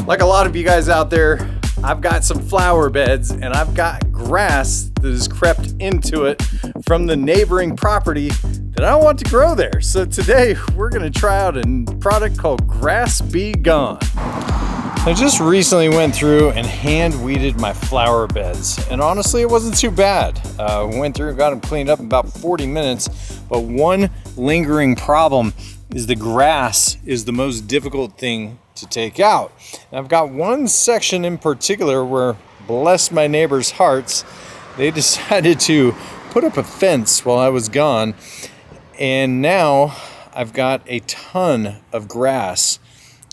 Like a lot of you guys out there, I've got some flower beds and I've got grass that has crept into it from the neighboring property that I want to grow there. So today we're gonna try out a product called Grass B Gon. I just recently went through and hand weeded my flower beds, and honestly it wasn't too bad. Went through and got them cleaned up in about 40 minutes, but one lingering problem is the grass is the most difficult thing to take out. And I've got one section in particular where, bless my neighbors' hearts, they decided to put up a fence while I was gone, and now I've got a ton of grass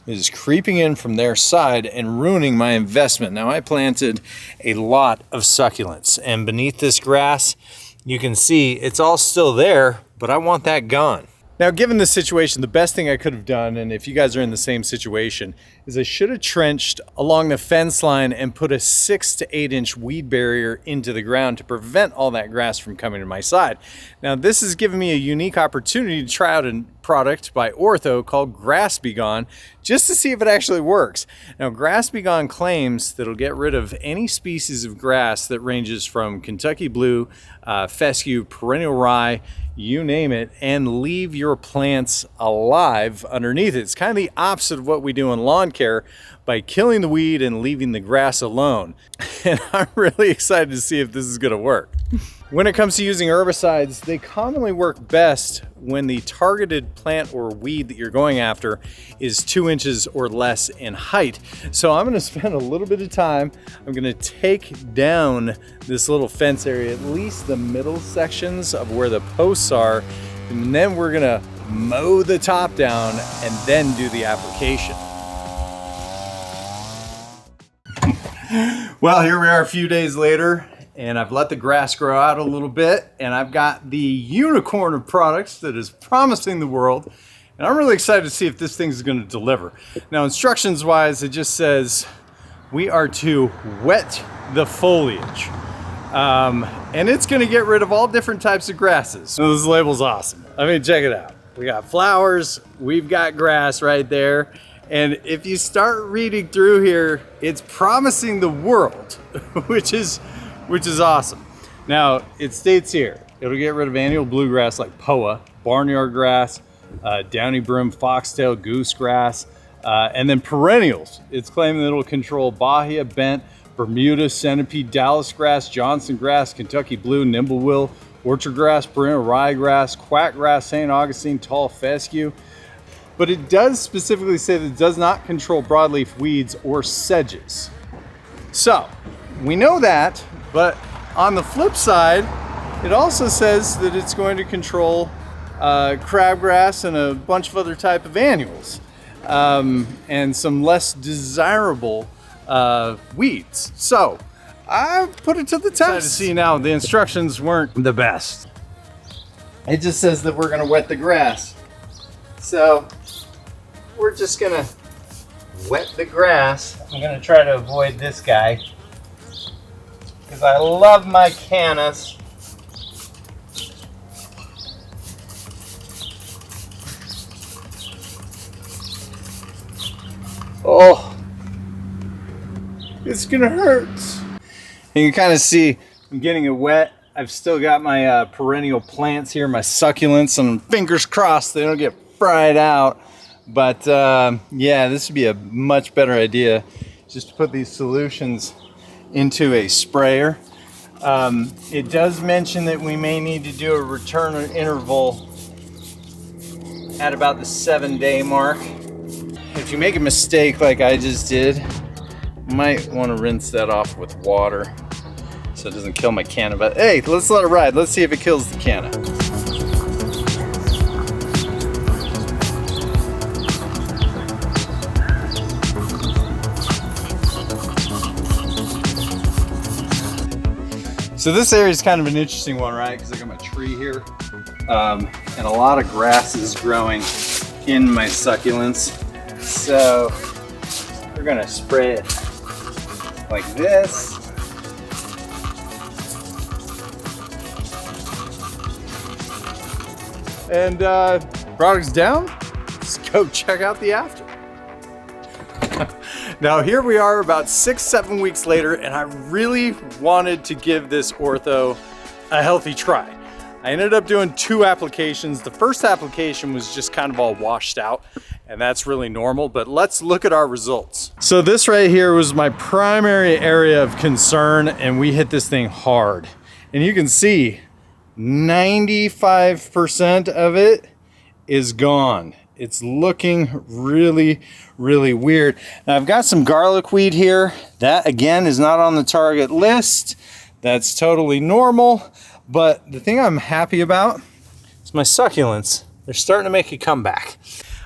that is creeping in from their side and ruining my investment. Now, I planted a lot of succulents, and beneath this grass you can see it's all still there, but I want that gone. Now, given the situation, the best thing I could have done, and if you guys are in the same situation, is I should have trenched along the fence line and put a 6 to 8 inch weed barrier into the ground to prevent all that grass from coming to my side. Now, this has given me a unique opportunity to try out a product by Ortho called Grass B Gon, just to see if it actually works. Now, Grass B Gon claims that it'll get rid of any species of grass that ranges from Kentucky blue, fescue, perennial rye, you name it, and leave your plants alive underneath it. It's kind of the opposite of what we do in lawn care by killing the weed and leaving the grass alone. And I'm really excited to see if this is gonna work. When it comes to using herbicides, they commonly work best when the targeted plant or weed that you're going after is 2 inches or less in height. So I'm gonna spend a little bit of time. I'm gonna take down this little fence area, at least the middle sections of where the posts are, and then we're gonna mow the top down and then do the application. Well, here we are a few days later, and I've let the grass grow out a little bit, and I've got the unicorn of products that is promising the world, and I'm really excited to see if this thing is going to deliver. Now, instructions wise, it just says we are to wet the foliage, and it's going to get rid of all different types of grasses. So this label's awesome. I mean, check it out. We got flowers, we've got grass right there. And if you start reading through here, it's promising the world, which is awesome. Now, it states here, it'll get rid of annual bluegrass like poa, barnyard grass, downy broom, foxtail, goosegrass, and then perennials. It's claiming that it'll control bahia, bent, Bermuda, centipede, Dallas grass, Johnson grass, Kentucky blue, nimblewill, orchard grass, perennial ryegrass, quackgrass, St. Augustine, tall fescue. But it does specifically say that it does not control broadleaf weeds or sedges. So we know that, but on the flip side, it also says that it's going to control crabgrass and a bunch of other type of annuals, and some less desirable weeds. So I put it to the test. To see now, the instructions weren't the best. It just says that we're gonna wet the grass. So we're just gonna wet the grass. I'm gonna try to avoid this guy because I love my cannas. Oh, it's gonna hurt. And you kind of see I'm getting it wet. I've still got my perennial plants here, my succulents, and fingers crossed they don't get fried out. But yeah, this would be a much better idea just to put these solutions into a sprayer. It does mention that we may need to do a return interval at about the 7-day mark. If you make a mistake like I just did, you might want to rinse that off with water so it doesn't kill my canna. But hey, let's let it ride. Let's see if it kills the canna. So this area is kind of an interesting one, right? Because I got my tree here, and a lot of grass is growing in my succulents. So we're gonna spray it like this. And products down, let's go check out the after. Now here we are about 6-7 weeks later, and I really wanted to give this Ortho a healthy try. I ended up doing 2 applications. The first application was just kind of all washed out, and that's really normal, but let's look at our results. So this right here was my primary area of concern, and we hit this thing hard. And you can see 95% of it is gone. It's looking really, really weird. Now I've got some garlic weed here. That again is not on the target list. That's totally normal. But the thing I'm happy about is my succulents. They're starting to make a comeback.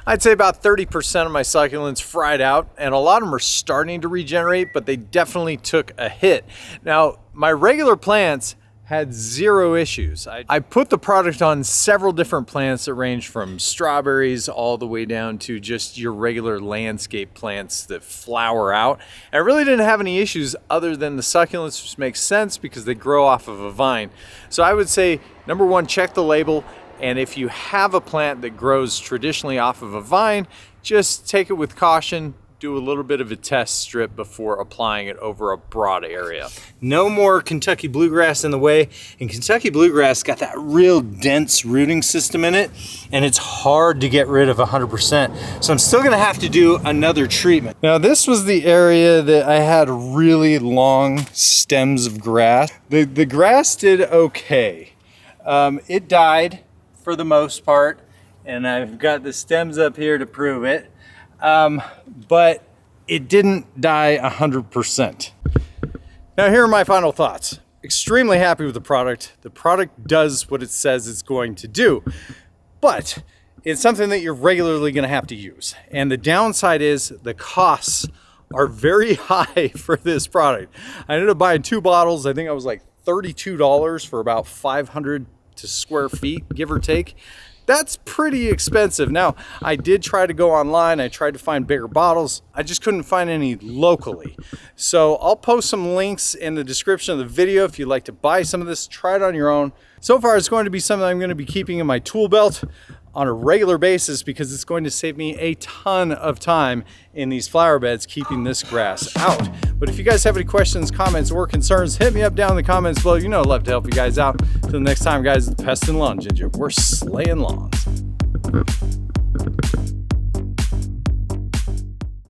I'd say about 30% of my succulents fried out, and a lot of them are starting to regenerate, but they definitely took a hit. Now, my regular plants had 0 issues. I put the product on several different plants that range from strawberries all the way down to just your regular landscape plants that flower out. And I really didn't have any issues other than the succulents, which makes sense because they grow off of a vine. So I would say, number 1, check the label. And if you have a plant that grows traditionally off of a vine, just take it with caution. Do a little bit of a test strip before applying it over a broad area. No more Kentucky bluegrass in the way, and Kentucky bluegrass got that real dense rooting system in it, and it's hard to get rid of 100%. So I'm still gonna have to do another treatment. Now this was the area that I had really long stems of grass. The grass did okay. It died for the most part, and I've got the stems up here to prove it. But it didn't die 100%. Now here are my final thoughts. Extremely happy with the product. The product does what it says it's going to do, but it's something that you're regularly going to have to use. And the downside is the costs are very high for this product. I ended up buying 2 bottles. I think I was like $32 for about 500 square feet, give or take. That's pretty expensive. Now, I did try to go online. I tried to find bigger bottles. I just couldn't find any locally. So I'll post some links in the description of the video if you'd like to buy some of this, try it on your own. So far, it's going to be something I'm going to be keeping in my tool belt on a regular basis because it's going to save me a ton of time in these flower beds keeping this grass out. But if you guys have any questions, comments, or concerns, hit me up down in the comments below. You know I'd love to help you guys out. Till next time, guys, the Pest and Lawn Ginja. We're slaying lawns.